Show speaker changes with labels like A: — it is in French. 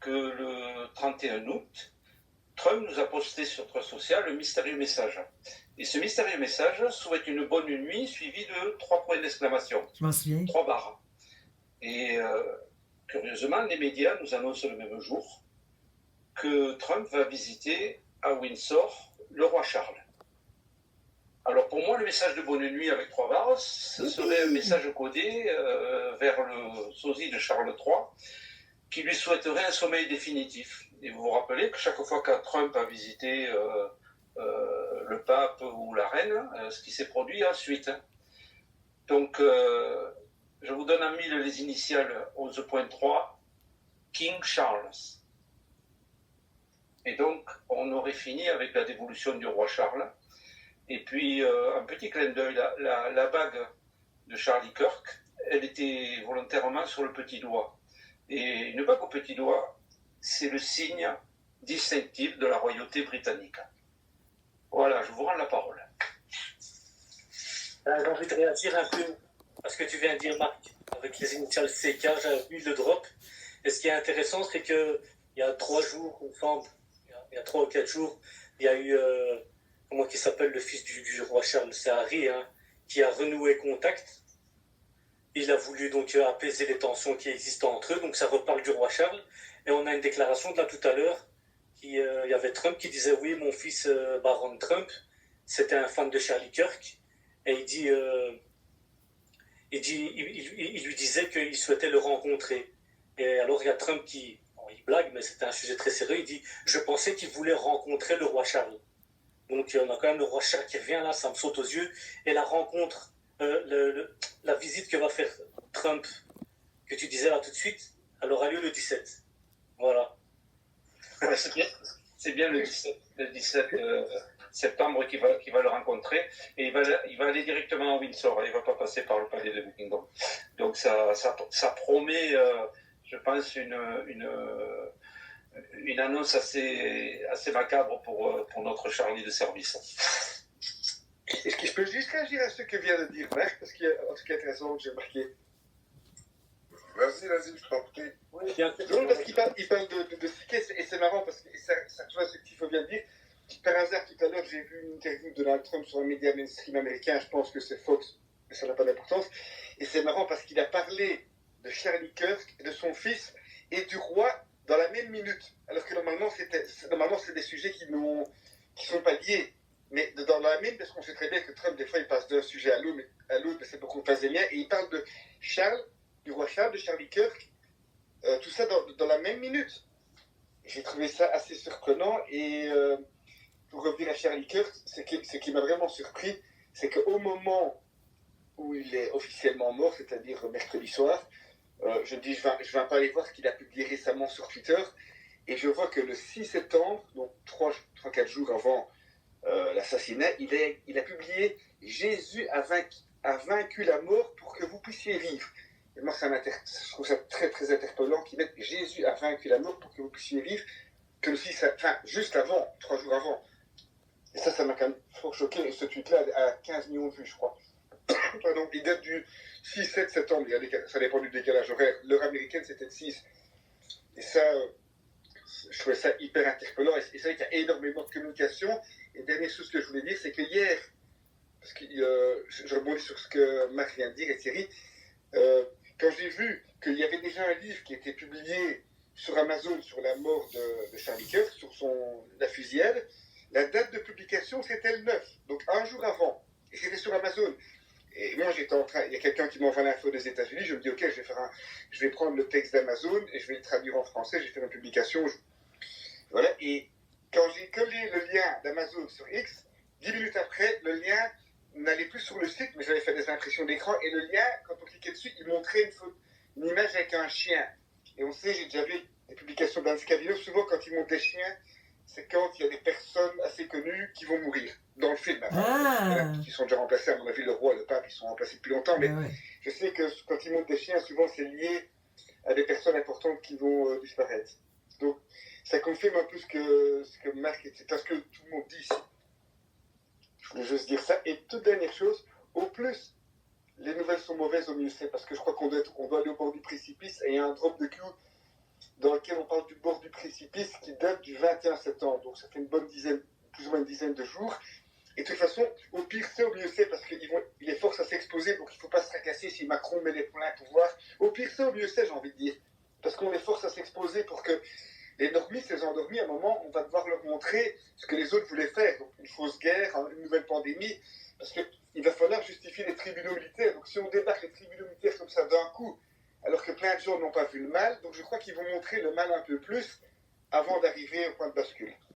A: que le 31 août, Trump nous a posté sur Trust Social un mystérieux message. Et ce mystérieux message souhaite une bonne nuit suivi de 3 points d'exclamation.
B: Je m'en souviens.
A: 3 barres. Et curieusement, les médias nous annoncent le même jour que Trump va visiter à Windsor le roi Charles. Alors pour moi, le message de bonne nuit avec 3 barres, ce serait un message codé vers le sosie de Charles III qui lui souhaiterait un sommeil définitif. Et vous vous rappelez que chaque fois qu'un Trump a visité le pape ou la reine, ce qui s'est produit ensuite. Donc, je vous donne en mille les initiales 11.3, King Charles. Et donc, on aurait fini avec la dévolution du roi Charles. Et puis, un petit clin d'œil, la bague de Charlie Kirk, elle était volontairement sur le petit doigt. Et une bague au petit doigt, c'est le signe distinctif de la royauté britannique. Voilà, je vous rends la parole.
C: J'ai envie de réagir un peu à ce que tu viens de dire, Marc, avec les initiales CK, j'ai vu le drop. Et ce qui est intéressant, c'est qu'il y a 3 jours, il me semble, il y a 3 ou 4 jours, il y a eu, comment il s'appelle, le fils du roi Charles, c'est Harry, hein, qui a renoué contact. Il a voulu donc apaiser les tensions qui existent entre eux, donc ça reparle du roi Charles. Et on a une déclaration de là tout à l'heure, il y avait Trump qui disait oui, mon fils Baron Trump, c'était un fan de Charlie Kirk, et il lui disait qu'il souhaitait le rencontrer. Et alors il y a Trump qui, bon, il blague, mais c'était un sujet très sérieux, il dit je pensais qu'il voulait rencontrer le roi Charles. Donc on a quand même le roi Charles qui revient là, ça me saute aux yeux, et la rencontre, la visite que va faire Trump, que tu disais là tout de suite, elle aura lieu le 17. Voilà.
A: Ouais, c'est bien le 17 septembre qu'il va le rencontrer, et il va aller directement à Windsor, il ne va pas passer par le palais de Buckingham. Donc ça promet, je pense, une annonce assez macabre pour notre Charlie de service.
D: Est-ce que je peux juste réagir à ce que vient de dire Marc, parce qu'il y a en tout cas intéressant que j'ai marqué.
E: Vas-y, je t'en prie.
D: Oui, non, parce qu'il parle de Siquet, et c'est marrant, parce que ça rejoint ce qu'il faut bien dire. Par hasard, tout à l'heure, j'ai vu une interview de Donald Trump sur un média mainstream américain, je pense que c'est Fox, mais ça n'a pas d'importance. Et c'est marrant parce qu'il a parlé de Charlie Kirk, de son fils et du roi dans la même minute. Alors que normalement, c'est des sujets qui sont pas liés. Mais dans la même, parce qu'on sait très bien que Trump, des fois, il passe d'un sujet à l'autre, mais c'est pour qu'on fasse des liens. Et il parle de Charles, du roi Charles, de Charlie Kirk, tout ça dans la même minute. J'ai trouvé ça assez surprenant. Et pour revenir à Charlie Kirk, ce qui m'a vraiment surpris, c'est qu'au moment où il est officiellement mort, c'est-à-dire mercredi soir, je me dis, je vais pas aller voir ce qu'il a publié récemment sur Twitter. Et je vois que le 6 septembre, donc 3-4 jours avant l'assassinat, il a publié « Jésus a vaincu la mort pour que vous puissiez vivre ». Et moi, je trouve ça très, très interpellant qu'il mette « Jésus a vaincu la mort pour que vous puissiez vivre », que le 6, juste avant, 3 jours avant. Et ça m'a quand même fort choqué. Et ce tweet-là a 15 millions de vues, je crois. Pardon, il date du 6-7 septembre. Ça dépend du décalage horaire. L'heure américaine, c'était le 6. Et ça, je trouvais ça hyper interpellant. Et c'est vrai qu'il y a énormément de communication. Et dernière chose que je voulais dire, c'est que hier, parce que je rebondis sur ce que Marc vient de dire et Thierry, quand j'ai vu qu'il y avait déjà un livre qui était publié sur Amazon sur la mort de Charlie Kirk, sur la fusillade, la date de publication c'était le 9, donc un jour avant, et c'était sur Amazon. Et moi j'étais il y a quelqu'un qui m'envoie l'info des États-Unis, je me dis ok, je vais prendre le texte d'Amazon et je vais le traduire en français, je vais faire une publication. Voilà, et quand j'ai collé le lien d'Amazon sur X, 10 minutes après, le lien n'allait plus sur le site, mais j'avais fait des impressions d'écran, et le lien, quand on cliquait dessus, il montrait une image avec un chien. Et on sait, j'ai déjà vu des publications d'Hans Cavino, souvent quand ils montrent des chiens, c'est quand il y a des personnes assez connues qui vont mourir, dans le film. Qui sont déjà remplacés, à mon avis, le roi, le pape, ils sont remplacés depuis longtemps, mais je sais que quand ils montrent des chiens, souvent c'est lié à des personnes importantes qui vont disparaître. Donc, ça confirme un peu ce que Marc, c'est ce que tout le monde dit ici. Je voulais juste dire ça. Et toute dernière chose, au plus, les nouvelles sont mauvaises, au mieux c'est, parce que je crois qu'on doit aller au bord du précipice, et il y a un drop de cul dans lequel on parle du bord précipice qui date du 21 septembre. Donc ça fait une bonne dizaine, plus ou moins une dizaine de jours. Et de toute façon, au pire c'est, au mieux c'est, parce qu'il les force à s'exposer, donc il ne faut pas se tracasser si Macron met les plein pouvoir. Au pire c'est, au mieux c'est, j'ai envie de dire. Parce qu'on les force à s'exposer pour que les normistes, les endormis, à un moment, on va devoir leur montrer ce que les autres voulaient faire. Donc une fausse guerre, une nouvelle pandémie, parce qu'il va falloir justifier les tribunaux militaires. Donc si on débarque les tribunaux militaires comme ça d'un coup, alors que plein de gens n'ont pas vu le mal, donc je crois qu'ils vont montrer le mal un peu plus avant d'arriver au point de bascule.